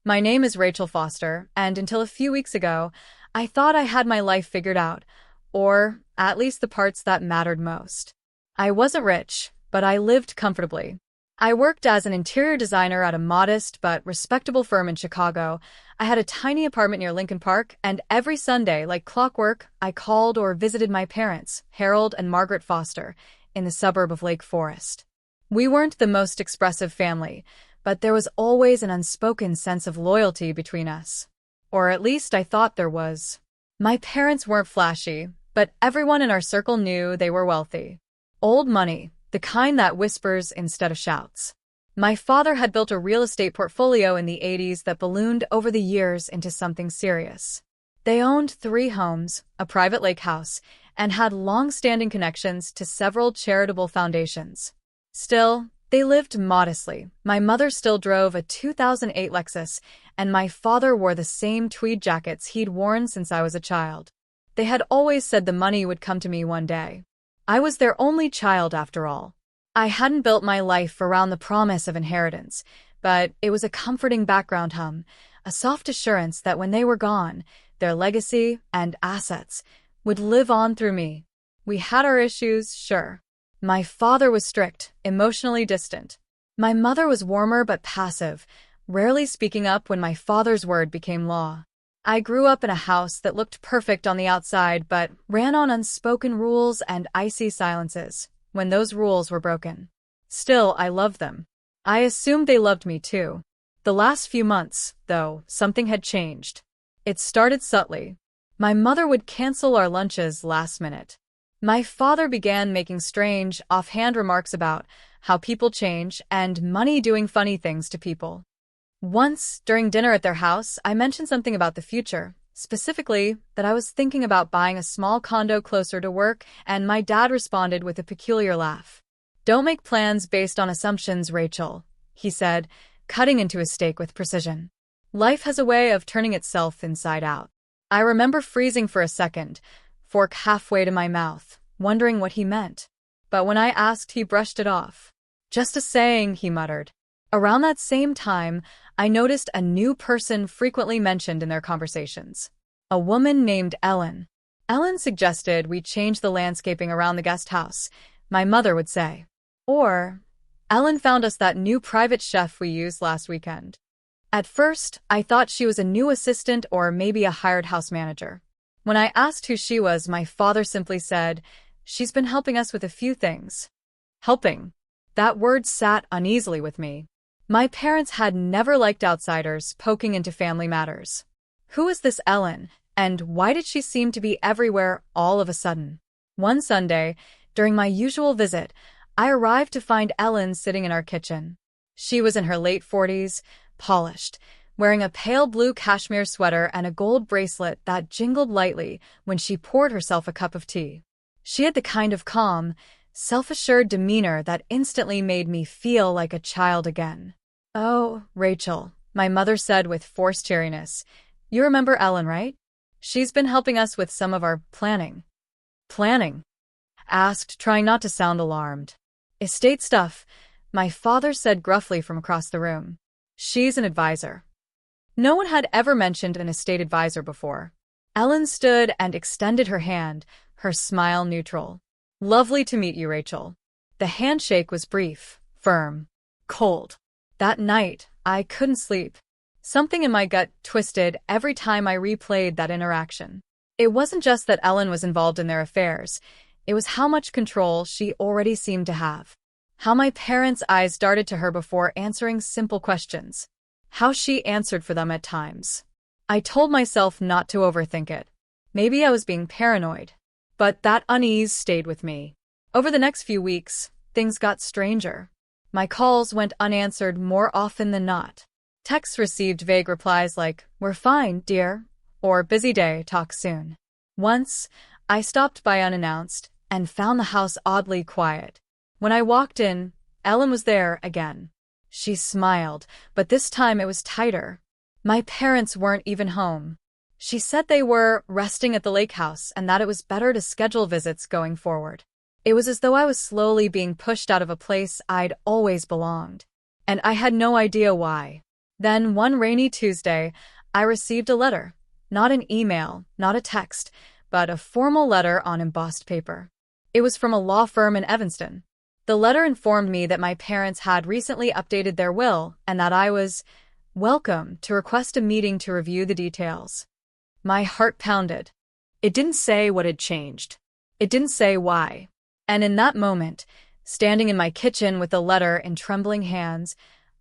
My name is Rachel Foster, and until a few weeks ago, I thought I had my life figured out, or at least the parts that mattered most. I wasn't rich, but I lived comfortably. I worked as an interior designer at a modest but respectable firm in Chicago. I had a tiny apartment near Lincoln Park, and every Sunday, like clockwork, I called or visited my parents, Harold and Margaret Foster, in the suburb of Lake Forest. We weren't the most expressive family, but there was always an unspoken sense of loyalty between us. Or at least I thought there was. My parents weren't flashy, but everyone in our circle knew they were wealthy. Old money, the kind that whispers instead of shouts. My father had built a real estate portfolio in the 80s that ballooned over the years into something serious. They owned 3 homes, a private lake house, and had long-standing connections to several charitable foundations. Still, they lived modestly. My mother still drove a 2008 Lexus, and my father wore the same tweed jackets he'd worn since I was a child. They had always said the money would come to me one day. I was their only child, after all. I hadn't built my life around the promise of inheritance, but it was a comforting background hum, a soft assurance that when they were gone, their legacy and assets would live on through me. We had our issues, sure. My father was strict, emotionally distant. My mother was warmer but passive, rarely speaking up when my father's word became law. I grew up in a house that looked perfect on the outside but ran on unspoken rules and icy silences when those rules were broken. Still, I loved them. I assumed they loved me too. The last few months, though, something had changed. It started subtly. My mother would cancel our lunches last minute. My father began making strange, offhand remarks about how people change and money doing funny things to people. Once, during dinner at their house, I mentioned something about the future, specifically that I was thinking about buying a small condo closer to work, and my dad responded with a peculiar laugh. "Don't make plans based on assumptions, Rachel," he said, cutting into his steak with precision. Life has a way of turning itself inside out. I remember freezing for a second, fork halfway to my mouth, wondering what he meant. But when I asked, he brushed it off. "Just a saying," he muttered. Around that same time, I noticed a new person frequently mentioned in their conversations. A woman named Ellen. Ellen suggested we change the landscaping around the guest house, my mother would say. Or, "Ellen found us that new private chef we used last weekend." At first, I thought she was a new assistant or maybe a hired house manager. When I asked who she was, my father simply said, "She's been helping us with a few things." Helping. That word sat uneasily with me. My parents had never liked outsiders poking into family matters. Who is this Ellen, and why did she seem to be everywhere all of a sudden? One Sunday, during my usual visit, I arrived to find Ellen sitting in our kitchen. She was in her late 40s, polished, wearing a pale blue cashmere sweater and a gold bracelet that jingled lightly when she poured herself a cup of tea. She had the kind of calm, self-assured demeanor that instantly made me feel like a child again. "Oh, Rachel," my mother said with forced cheeriness. "You remember Ellen, right? She's been helping us with some of our planning." "Planning?" asked, trying not to sound alarmed. "Estate stuff," my father said gruffly from across the room. "She's an advisor." No one had ever mentioned an estate advisor before. Ellen stood and extended her hand, her smile neutral. "Lovely to meet you, Rachel." The handshake was brief, firm, cold. That night, I couldn't sleep. Something in my gut twisted every time I replayed that interaction. It wasn't just that Ellen was involved in their affairs. It was how much control she already seemed to have. How my parents' eyes darted to her before answering simple questions. How she answered for them at times. I told myself not to overthink it. Maybe I was being paranoid. But that unease stayed with me. Over the next few weeks, things got stranger. My calls went unanswered more often than not. Texts received vague replies like, "We're fine, dear," or "Busy day, talk soon." Once, I stopped by unannounced and found the house oddly quiet. When I walked in, Ellen was there again. She smiled, but this time it was tighter. My parents weren't even home. She said they were resting at the lake house and that it was better to schedule visits going forward. It was as though I was slowly being pushed out of a place I'd always belonged. And I had no idea why. Then one rainy Tuesday, I received a letter. Not an email, not a text, but a formal letter on embossed paper. It was from a law firm in Evanston. The letter informed me that my parents had recently updated their will and that I was welcome to request a meeting to review the details. My heart pounded. It didn't say what had changed. It didn't say why. And in that moment, standing in my kitchen with the letter in trembling hands,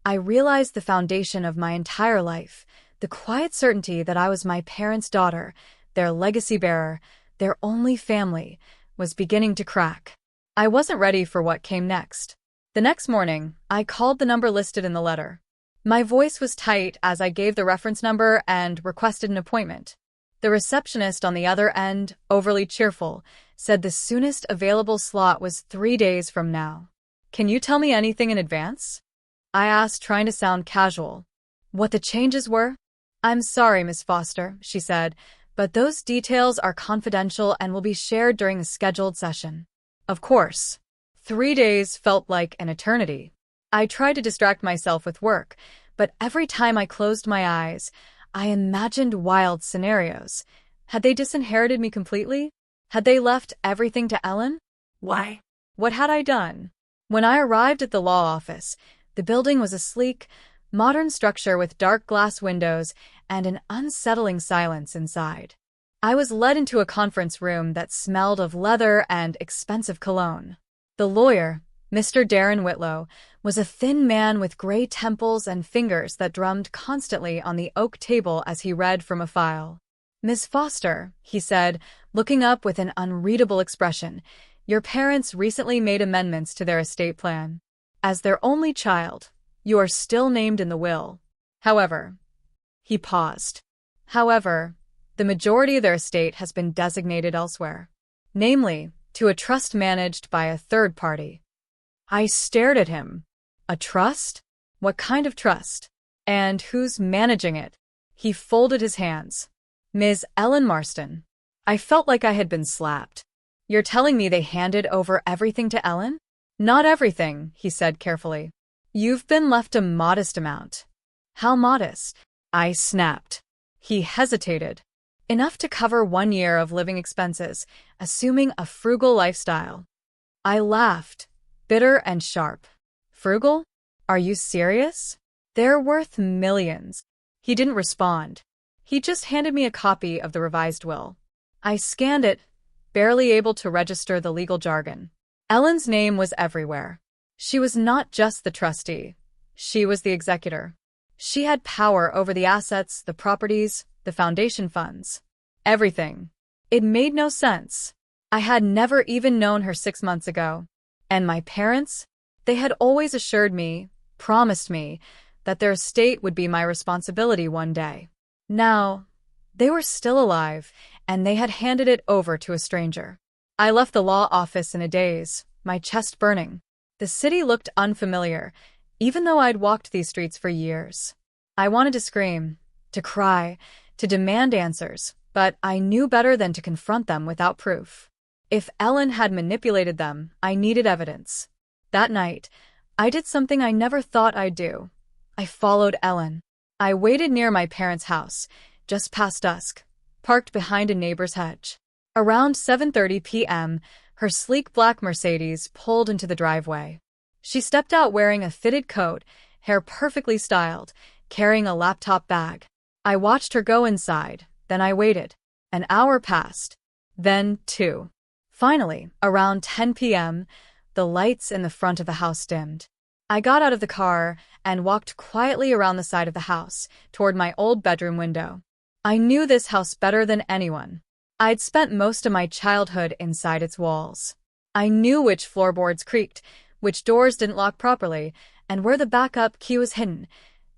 I realized the foundation of my entire life, the quiet certainty that I was my parents' daughter, their legacy bearer, their only family, was beginning to crack. I wasn't ready for what came next. The next morning, I called the number listed in the letter. My voice was tight as I gave the reference number and requested an appointment. The receptionist on the other end, overly cheerful, said the soonest available slot was 3 days from now. "Can you tell me anything in advance?" I asked, trying to sound casual. "What the changes were?" "I'm sorry, Miss Foster," she said, "but those details are confidential and will be shared during the scheduled session." Of course. 3 days felt like an eternity. I tried to distract myself with work, but every time I closed my eyes, I imagined wild scenarios. Had they disinherited me completely? Had they left everything to Ellen? Why? What had I done? When I arrived at the law office, the building was a sleek, modern structure with dark glass windows and an unsettling silence inside. I was led into a conference room that smelled of leather and expensive cologne. The lawyer, Mr. Darren Whitlow, was a thin man with gray temples and fingers that drummed constantly on the oak table as he read from a file. "Miss Foster," he said, looking up with an unreadable expression, "your parents recently made amendments to their estate plan. As their only child, you are still named in the will. However," he paused, "however, the majority of their estate has been designated elsewhere, namely, to a trust managed by a third party." I stared at him. A trust? What kind of trust? And who's managing it? He folded his hands. "Ms. Ellen Marston." I felt like I had been slapped. "You're telling me they handed over everything to Ellen?" "Not everything," he said carefully. "You've been left a modest amount." "How modest?" I snapped. He hesitated. "Enough to cover 1 year of living expenses, assuming a frugal lifestyle." I laughed, bitter and sharp. "Frugal? Are you serious? They're worth millions." He didn't respond. He just handed me a copy of the revised will. I scanned it, barely able to register the legal jargon. Ellen's name was everywhere. She was not just the trustee. She was the executor. She had power over the assets, the properties, the foundation funds. Everything. It made no sense. I had never even known her 6 months ago. And my parents? They had always assured me, promised me, that their estate would be my responsibility one day. Now, they were still alive, and they had handed it over to a stranger. I left the law office in a daze, my chest burning. The city looked unfamiliar, even though I'd walked these streets for years. I wanted to scream, to cry, to demand answers, but I knew better than to confront them without proof. If Ellen had manipulated them, I needed evidence. That night, I did something I never thought I'd do. I followed Ellen. I waited near my parents' house, just past dusk, parked behind a neighbor's hedge. Around 7:30 p.m., her sleek black Mercedes pulled into the driveway. She stepped out wearing a fitted coat, hair perfectly styled, carrying a laptop bag. I watched her go inside, then I waited. An hour passed. Then 2. Finally, around 10 p.m., the lights in the front of the house dimmed. I got out of the car and walked quietly around the side of the house, toward my old bedroom window. I knew this house better than anyone. I'd spent most of my childhood inside its walls. I knew which floorboards creaked, which doors didn't lock properly, and where the backup key was hidden,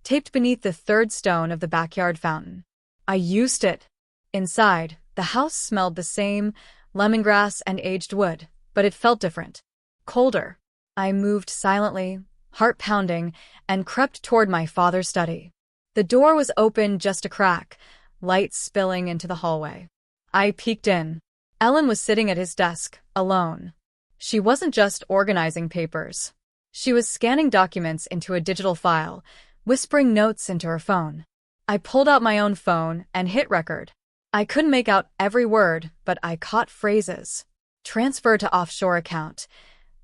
taped beneath the third stone of the backyard fountain. I used it. Inside, the house smelled the same, lemongrass and aged wood, but it felt different. Colder. I moved silently, heart pounding, and crept toward my father's study. The door was open just a crack, light spilling into the hallway. I peeked in. Ellen was sitting at his desk, alone. She wasn't just organizing papers. She was scanning documents into a digital file, whispering notes into her phone. I pulled out my own phone and hit record. I couldn't make out every word, but I caught phrases. Transfer to offshore account.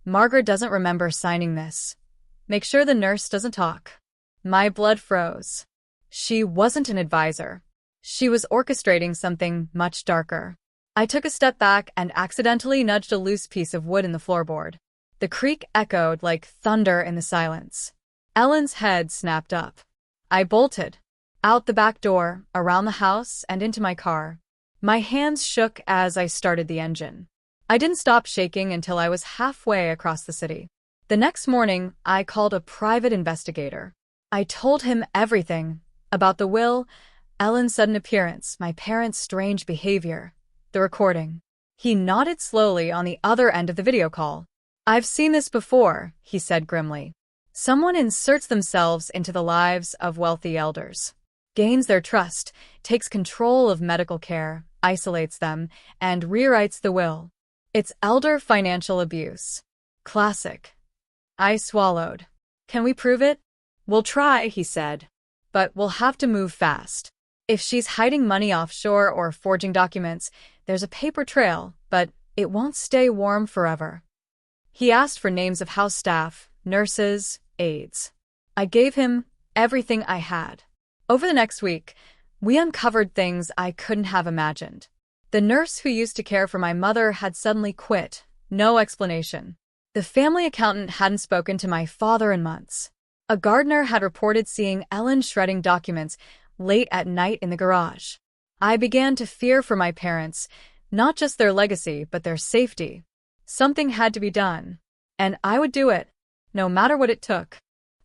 Margaret doesn't remember signing this. Make sure the nurse doesn't talk. My blood froze. She wasn't an advisor. She was orchestrating something much darker. I took a step back and accidentally nudged a loose piece of wood in the floorboard. The creak echoed like thunder in the silence. Ellen's head snapped up. I bolted. Out the back door, around the house, and into my car. My hands shook as I started the engine. I didn't stop shaking until I was halfway across the city. The next morning, I called a private investigator. I told him everything about the will, Ellen's sudden appearance, my parents' strange behavior, the recording. He nodded slowly on the other end of the video call. I've seen this before, he said grimly. Someone inserts themselves into the lives of wealthy elders, gains their trust, takes control of medical care, isolates them, and rewrites the will. It's elder financial abuse. Classic. I swallowed. Can we prove it? We'll try, he said. But we'll have to move fast. If she's hiding money offshore or forging documents, there's a paper trail, but it won't stay warm forever. He asked for names of house staff, nurses, aides. I gave him everything I had. Over the next week, we uncovered things I couldn't have imagined. The nurse who used to care for my mother had suddenly quit, no explanation. The family accountant hadn't spoken to my father in months. A gardener had reported seeing Ellen shredding documents late at night in the garage. I began to fear for my parents, not just their legacy, but their safety. Something had to be done, and I would do it, no matter what it took.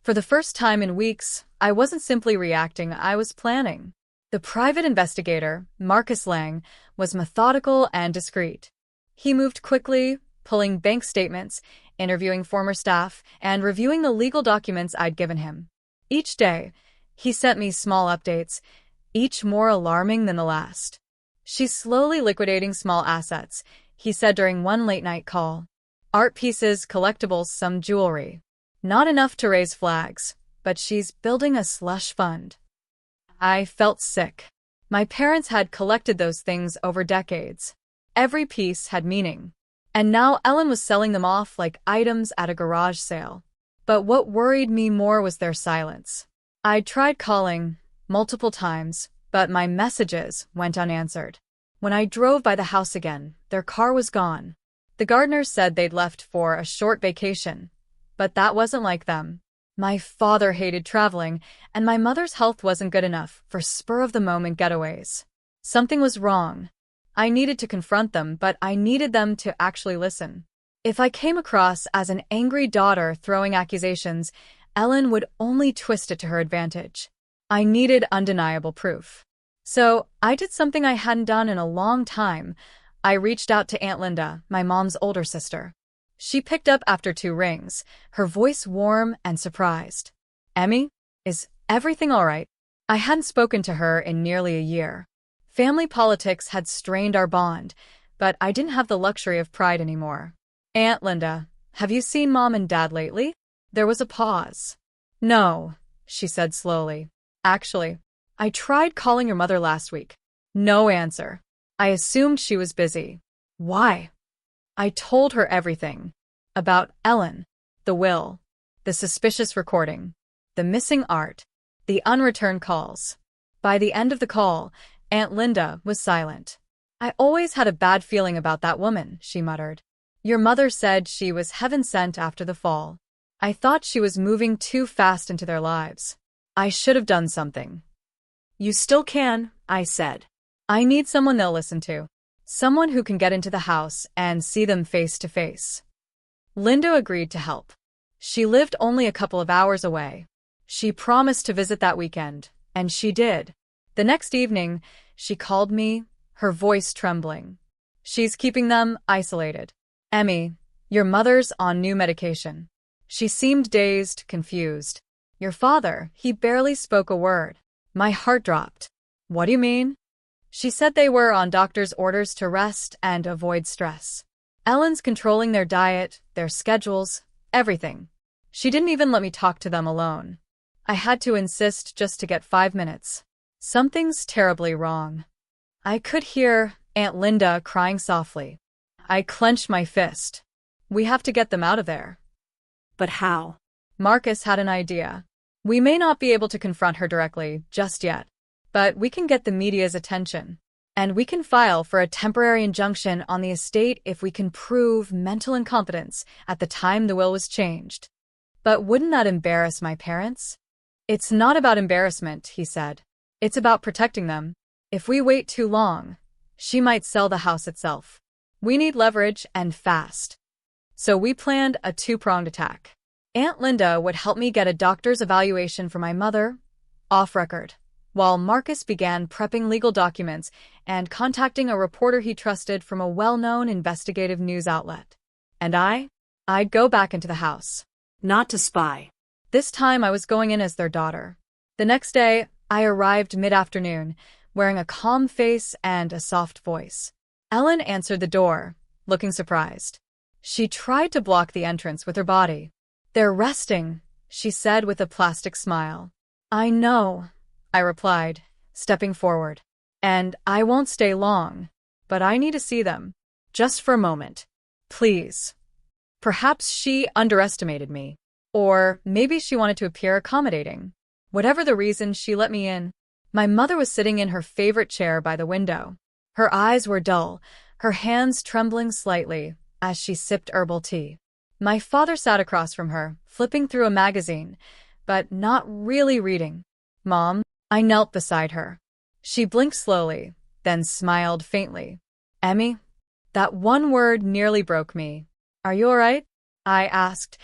For the first time in weeks, I wasn't simply reacting, I was planning. The private investigator, Marcus Lang, was methodical and discreet. He moved quickly, pulling bank statements, interviewing former staff, and reviewing the legal documents I'd given him. Each day, he sent me small updates, each more alarming than the last. She's slowly liquidating small assets, he said during one late-night call. Art pieces, collectibles, some jewelry. Not enough to raise flags, but she's building a slush fund. I felt sick. My parents had collected those things over decades. Every piece had meaning. And now Ellen was selling them off like items at a garage sale. But what worried me more was their silence. I'd tried calling multiple times, but my messages went unanswered. When I drove by the house again, their car was gone. The gardeners said they'd left for a short vacation, but that wasn't like them. My father hated traveling, and my mother's health wasn't good enough for spur-of-the-moment getaways. Something was wrong. I needed to confront them, but I needed them to actually listen. If I came across as an angry daughter throwing accusations, Ellen would only twist it to her advantage. I needed undeniable proof. So I did something I hadn't done in a long time. I reached out to Aunt Linda, my mom's older sister. She picked up after 2 rings, her voice warm and surprised. Emmy, is everything all right? I hadn't spoken to her in nearly a year. Family politics had strained our bond, but I didn't have the luxury of pride anymore. Aunt Linda, have you seen Mom and Dad lately? There was a pause. No, she said slowly. Actually, I tried calling your mother last week. No answer. I assumed she was busy. Why? I told her everything. About Ellen, the will, the suspicious recording, the missing art, the unreturned calls. By the end of the call, Aunt Linda was silent. I always had a bad feeling about that woman, she muttered. Your mother said she was heaven sent after the fall. I thought she was moving too fast into their lives. I should have done something. You still can, I said. I need someone they'll listen to. Someone who can get into the house and see them face to face. Linda agreed to help. She lived only a couple of hours away. She promised to visit that weekend, and she did. The next evening, she called me, her voice trembling. She's keeping them isolated. Emmy, your mother's on new medication. She seemed dazed, confused. Your father, he barely spoke a word. My heart dropped. What do you mean? She said they were on doctor's orders to rest and avoid stress. Ellen's controlling their diet, their schedules, everything. She didn't even let me talk to them alone. I had to insist just to get 5 minutes. Something's terribly wrong. I could hear Aunt Linda crying softly. I clenched my fist. We have to get them out of there. But how? Marcus had an idea. We may not be able to confront her directly just yet, but we can get the media's attention. And we can file for a temporary injunction on the estate if we can prove mental incompetence at the time the will was changed. But wouldn't that embarrass my parents? It's not about embarrassment, he said. It's about protecting them. If we wait too long, she might sell the house itself. We need leverage and fast. So we planned a two-pronged attack. Aunt Linda would help me get a doctor's evaluation for my mother, off record, while Marcus began prepping legal documents and contacting a reporter he trusted from a well-known investigative news outlet. And I'd go back into the house. Not to spy. This time I was going in as their daughter. The next day, I arrived mid-afternoon, wearing a calm face and a soft voice. Ellen answered the door, looking surprised. She tried to block the entrance with her body. "They're resting," she said with a plastic smile. "I know," I replied, stepping forward. "And I won't stay long, but I need to see them. Just for a moment. Please." Perhaps she underestimated me. Or maybe she wanted to appear accommodating. Whatever the reason, she let me in. My mother was sitting in her favorite chair by the window. Her eyes were dull, her hands trembling slightly as she sipped herbal tea. My father sat across from her, flipping through a magazine, but not really reading. "Mom," I knelt beside her. She blinked slowly, then smiled faintly. "Emmy?" That one word nearly broke me. "Are you all right?" I asked,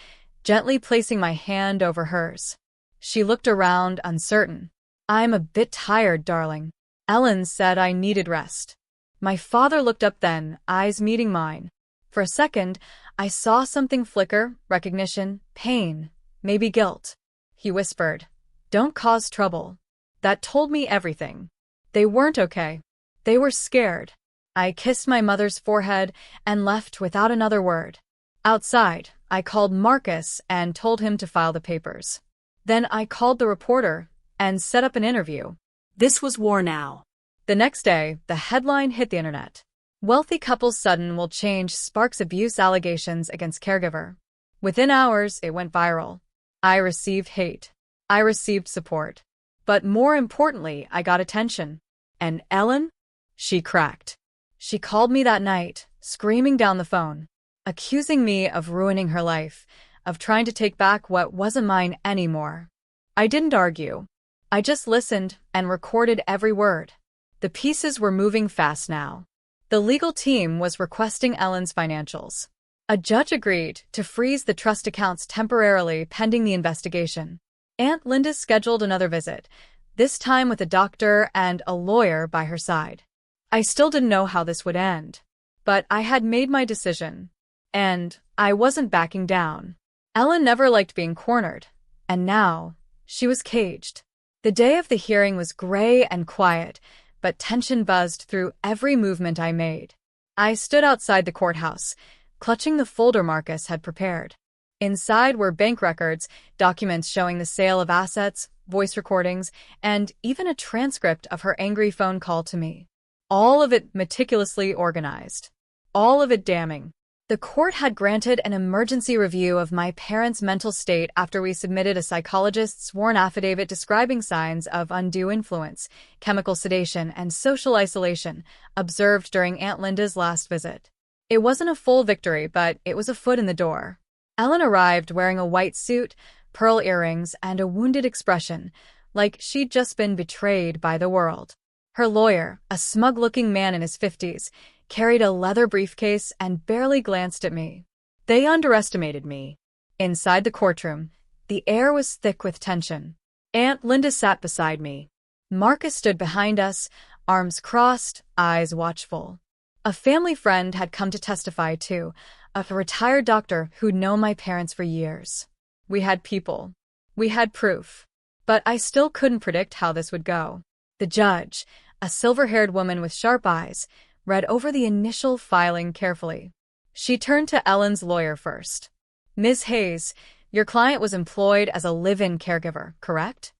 gently placing my hand over hers. She looked around, uncertain. "I'm a bit tired, darling. Ellen said I needed rest." My father looked up then, eyes meeting mine. For a second, I saw something flicker, recognition, pain, maybe guilt. He whispered, "Don't cause trouble." That told me everything. They weren't okay. They were scared. I kissed my mother's forehead and left without another word. Outside, I called Marcus and told him to file the papers. Then I called the reporter and set up an interview. This was war now. The next day, the headline hit the internet. "Wealthy couple's sudden will change sparks abuse allegations against caregiver." Within hours, it went viral. I received hate. I received support. But more importantly, I got attention. And Ellen? She cracked. She called me that night, screaming down the phone, accusing me of ruining her life, of trying to take back what wasn't mine anymore. I didn't argue. I just listened and recorded every word. The pieces were moving fast now. The legal team was requesting Ellen's financials. A judge agreed to freeze the trust accounts temporarily pending the investigation. Aunt Linda scheduled another visit, this time with a doctor and a lawyer by her side. I still didn't know how this would end, but I had made my decision, and I wasn't backing down. Ellen never liked being cornered, and now she was caged. The day of the hearing was gray and quiet, but tension buzzed through every movement I made. I stood outside the courthouse, clutching the folder Marcus had prepared. Inside were bank records, documents showing the sale of assets, voice recordings, and even a transcript of her angry phone call to me. All of it meticulously organized. All of it damning. The court had granted an emergency review of my parents' mental state after we submitted a psychologist's sworn affidavit describing signs of undue influence, chemical sedation, and social isolation observed during Aunt Linda's last visit. It wasn't a full victory, but it was a foot in the door. Ellen arrived wearing a white suit, pearl earrings, and a wounded expression, like she'd just been betrayed by the world. Her lawyer, a smug-looking man in his 50s, carried a leather briefcase and barely glanced at me. They underestimated me. Inside the courtroom, the air was thick with tension. Aunt Linda sat beside me. Marcus stood behind us, arms crossed, eyes watchful. A family friend had come to testify too, a retired doctor who'd known my parents for years. We had people. We had proof. But I still couldn't predict how this would go. The judge, a silver-haired woman with sharp eyes, read over the initial filing carefully. She turned to Ellen's lawyer first. "Ms. Hayes, Your client was employed as a live-in caregiver, correct?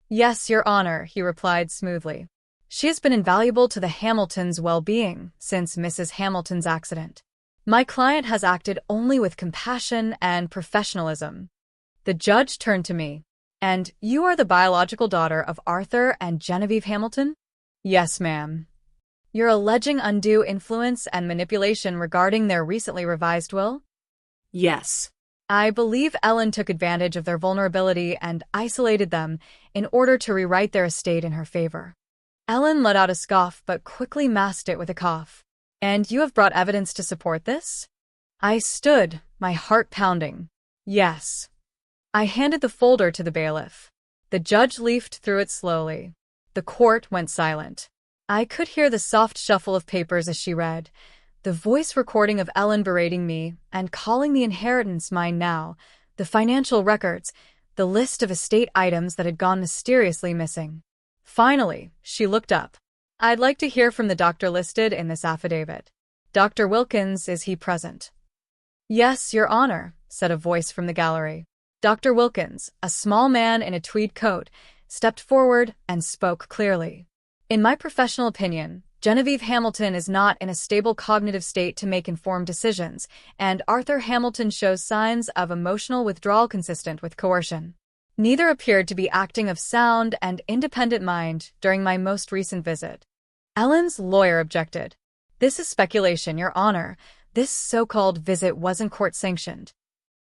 Yes, Your Honor, he replied smoothly. She has been invaluable to the Hamiltons' well-being since Mrs. Hamilton's accident. My client has acted only with compassion and professionalism. The judge turned to me. And you are the biological daughter of Arthur and Genevieve Hamilton? Yes, ma'am. You're alleging undue influence and manipulation regarding their recently revised will? Yes. I believe Ellen took advantage of their vulnerability and isolated them in order to rewrite their estate in her favor. Ellen let out a scoff but quickly masked it with a cough. And you have brought evidence to support this? I stood, my heart pounding. Yes. I handed the folder to the bailiff. The judge leafed through it slowly. The court went silent. I could hear the soft shuffle of papers as she read, the voice recording of Ellen berating me and calling the inheritance mine now, the financial records, the list of estate items that had gone mysteriously missing. Finally, she looked up. I'd like to hear from the doctor listed in this affidavit. Dr. Wilkins, is he present? Yes, Your Honor, said a voice from the gallery. Dr. Wilkins, a small man in a tweed coat, stepped forward and spoke clearly. In my professional opinion, Genevieve Hamilton is not in a stable cognitive state to make informed decisions, and Arthur Hamilton shows signs of emotional withdrawal consistent with coercion. Neither appeared to be acting of sound and independent mind during my most recent visit. Ellen's lawyer objected. This is speculation, Your Honor. This so-called visit wasn't court-sanctioned.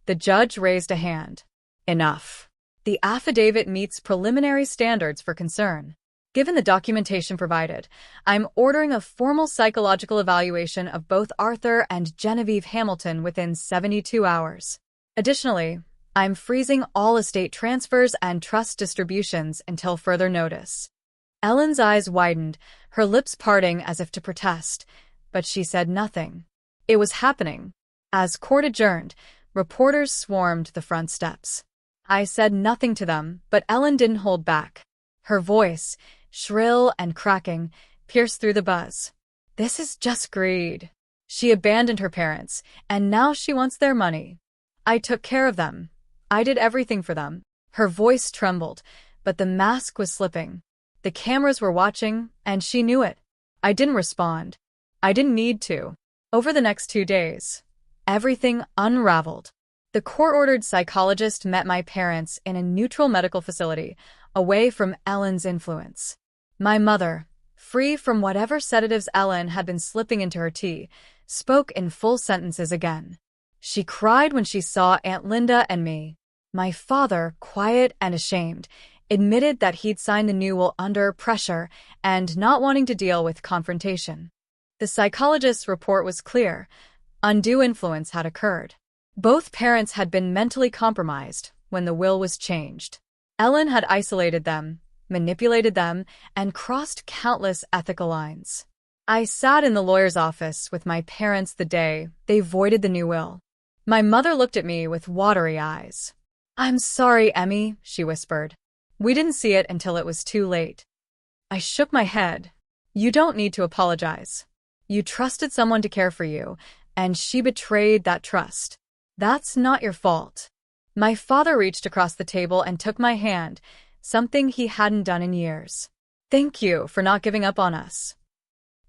The judge raised a hand. Enough. The affidavit meets preliminary standards for concern. Given the documentation provided, I'm ordering a formal psychological evaluation of both Arthur and Genevieve Hamilton within 72 hours. Additionally, I'm freezing all estate transfers and trust distributions until further notice. Ellen's eyes widened, her lips parting as if to protest, but she said nothing. It was happening. As court adjourned, reporters swarmed the front steps. I said nothing to them, but Ellen didn't hold back. Her voice, shrill and cracking, pierced through the buzz. This is just greed. She abandoned her parents, and now she wants their money. I took care of them. I did everything for them. Her voice trembled, but the mask was slipping. The cameras were watching, and she knew it. I didn't respond. I didn't need to. Over the next 2 days, everything unraveled. The court-ordered psychologist met my parents in a neutral medical facility, away from Ellen's influence. My mother, free from whatever sedatives Ellen had been slipping into her tea, spoke in full sentences again. She cried when she saw Aunt Linda and me. My father, quiet and ashamed, admitted that he'd signed the new will under pressure and not wanting to deal with confrontation. The psychologist's report was clear. Undue influence had occurred. Both parents had been mentally compromised when the will was changed. Ellen had isolated them, manipulated them, and crossed countless ethical lines. I sat in the lawyer's office with my parents the day they voided the new will. My mother looked at me with watery eyes. I'm sorry, Emmy, she whispered. We didn't see it until it was too late. I shook my head. You don't need to apologize. You trusted someone to care for you, and she betrayed that trust. That's not your fault. My father reached across the table and took my hand, something he hadn't done in years. Thank you for not giving up on us.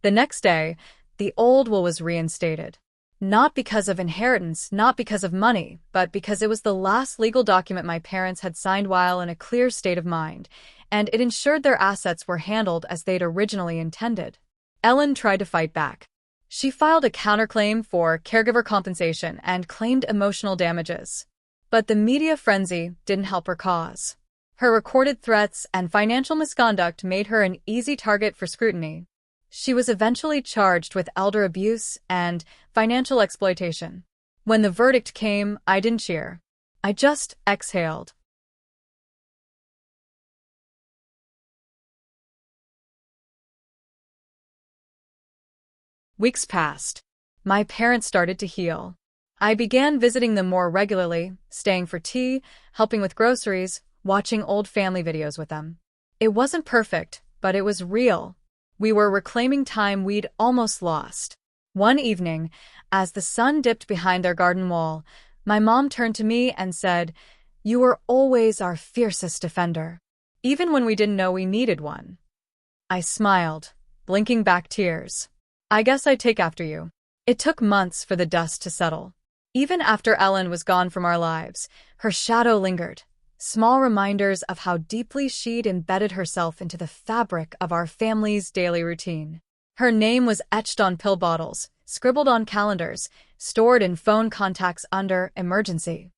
The next day, the old will was reinstated. Not because of inheritance, not because of money, but because it was the last legal document my parents had signed while in a clear state of mind, and it ensured their assets were handled as they'd originally intended. Ellen tried to fight back. She filed a counterclaim for caregiver compensation and claimed emotional damages. But the media frenzy didn't help her cause. Her recorded threats and financial misconduct made her an easy target for scrutiny. She was eventually charged with elder abuse and financial exploitation. When the verdict came, I didn't cheer. I just exhaled. Weeks passed. My parents started to heal. I began visiting them more regularly, staying for tea, helping with groceries, watching old family videos with them. It wasn't perfect, but it was real. We were reclaiming time we'd almost lost. One evening, as the sun dipped behind their garden wall, My mom turned to me and said, "You were always our fiercest defender, even when we didn't know we needed one." I smiled, blinking back tears. "I guess I'd take after you." It took months for the dust to settle. Even after Ellen was gone from our lives, her shadow lingered, small reminders of how deeply she'd embedded herself into the fabric of our family's daily routine. Her name was etched on pill bottles, scribbled on calendars, stored in phone contacts under emergency.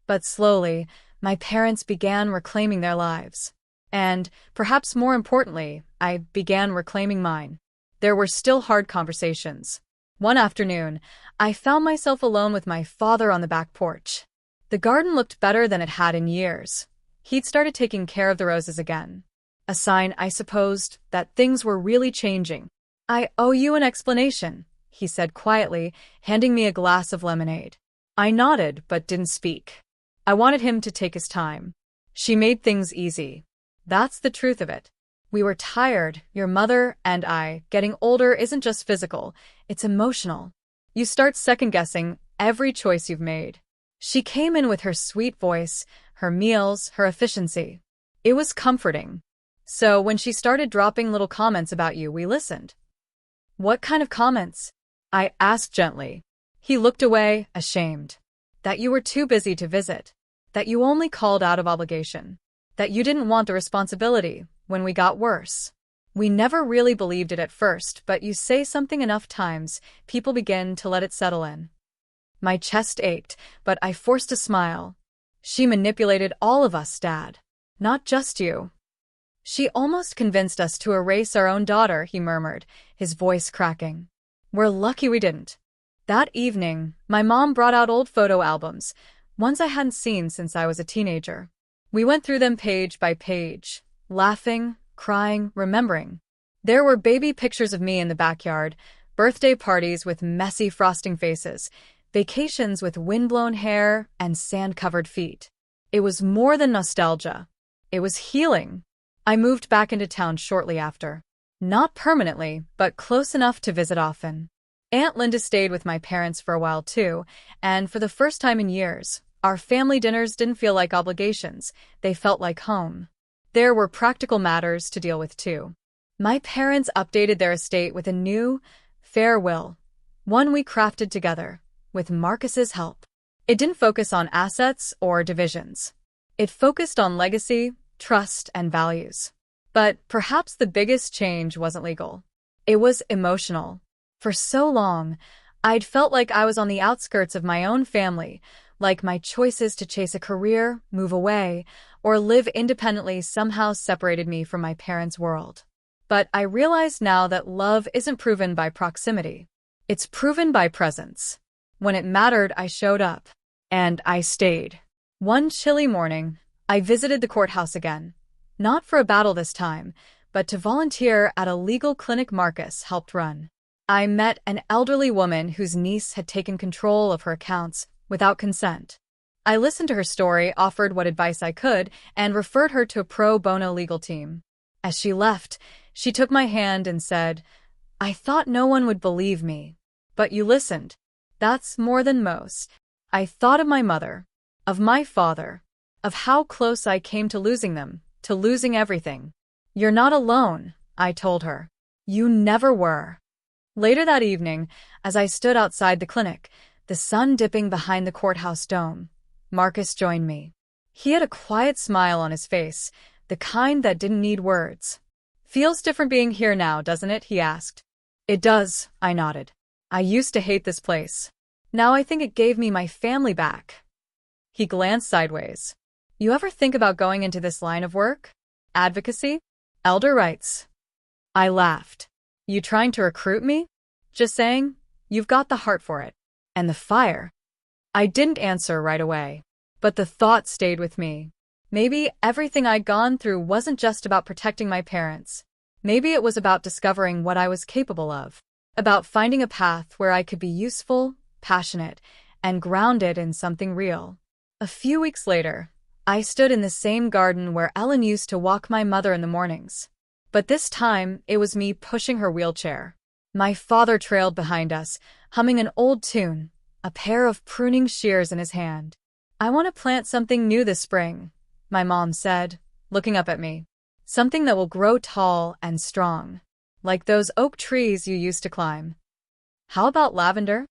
But slowly, my parents began reclaiming their lives. And, perhaps more importantly, I began reclaiming mine. There were still hard conversations. One afternoon, I found myself alone with my father on the back porch. The garden looked better than it had in years. He'd started taking care of the roses again. A sign, I supposed, that things were really changing. "I owe you an explanation," he said quietly, handing me a glass of lemonade. I nodded but didn't speak. I wanted him to take his time. "She made things easy. That's the truth of it. We were tired, your mother and I. Getting older isn't just physical, it's emotional. You start second-guessing every choice you've made." She came in with her sweet voice, her meals, her efficiency. It was comforting. "So when she started dropping little comments about you, we listened." "What kind of comments?" I asked gently. He looked away, ashamed. "That you were too busy to visit. That you only called out of obligation. That you didn't want the responsibility when we got worse. We never really believed it at first, but you say something enough times, people begin to let it settle in." My chest ached, but I forced a smile. "She manipulated all of us, Dad. Not just you." "She almost convinced us to erase our own daughter," he murmured, his voice cracking. "We're lucky we didn't." That evening, my mom brought out old photo albums, ones I hadn't seen since I was a teenager. We went through them page by page, laughing, crying, remembering. There were baby pictures of me in the backyard, birthday parties with messy frosting faces, vacations with windblown hair and sand-covered feet. It was more than nostalgia. It was healing. I moved back into town shortly after. Not permanently, but close enough to visit often. Aunt Linda stayed with my parents for a while too, and for the first time in years, our family dinners didn't feel like obligations, they felt like home. There were practical matters to deal with too. My parents updated their estate with a new, fair will, one we crafted together, with Marcus's help. It didn't focus on assets or divisions. It focused on legacy, trust, and values. But perhaps the biggest change wasn't legal. It was emotional. For so long, I'd felt like I was on the outskirts of my own family, like my choices to chase a career, move away, or live independently somehow separated me from my parents' world. But I realize now that love isn't proven by proximity. It's proven by presence. When it mattered, I showed up. And I stayed. One chilly morning, I visited the courthouse again. Not for a battle this time, but to volunteer at a legal clinic Marcus helped run. I met an elderly woman whose niece had taken control of her accounts without consent. I listened to her story, offered what advice I could, and referred her to a pro bono legal team. As she left, she took my hand and said, "I thought no one would believe me. But you listened. That's more than most." I thought of my mother, of my father, of how close I came to losing them, to losing everything. "You're not alone," I told her. "You never were." Later that evening, as I stood outside the clinic, the sun dipping behind the courthouse dome, Marcus joined me. He had a quiet smile on his face, the kind that didn't need words. "Feels different being here now, doesn't it?" he asked. "It does," I nodded. "I used to hate this place. Now I think it gave me my family back." He glanced sideways. "You ever think about going into this line of work? Advocacy? Elder rights?" I laughed. "You trying to recruit me?" "Just saying, you've got the heart for it. And the fire." I didn't answer right away, but the thought stayed with me. Maybe everything I'd gone through wasn't just about protecting my parents. Maybe it was about discovering what I was capable of, about finding a path where I could be useful, passionate, and grounded in something real. A few weeks later, I stood in the same garden where Ellen used to walk my mother in the mornings. But this time, it was me pushing her wheelchair. My father trailed behind us, humming an old tune, a pair of pruning shears in his hand. "I want to plant something new this spring," my mom said, looking up at me. "Something that will grow tall and strong, like those oak trees you used to climb." "How about lavender?"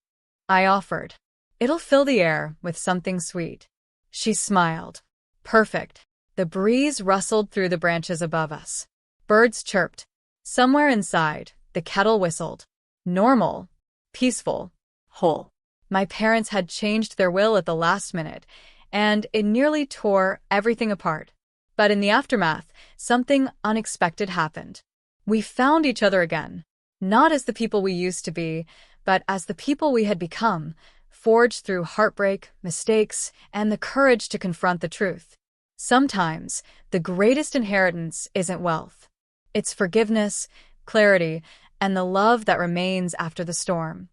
I offered. "It'll fill the air with something sweet." She smiled. "Perfect." The breeze rustled through the branches above us. Birds chirped. Somewhere inside, the kettle whistled. Normal, peaceful, whole. My parents had changed their will at the last minute, and it nearly tore everything apart. But in the aftermath, something unexpected happened. We found each other again, not as the people we used to be, but as the people we had become, forged through heartbreak, mistakes, and the courage to confront the truth. Sometimes, the greatest inheritance isn't wealth. It's forgiveness, clarity, and the love that remains after the storm.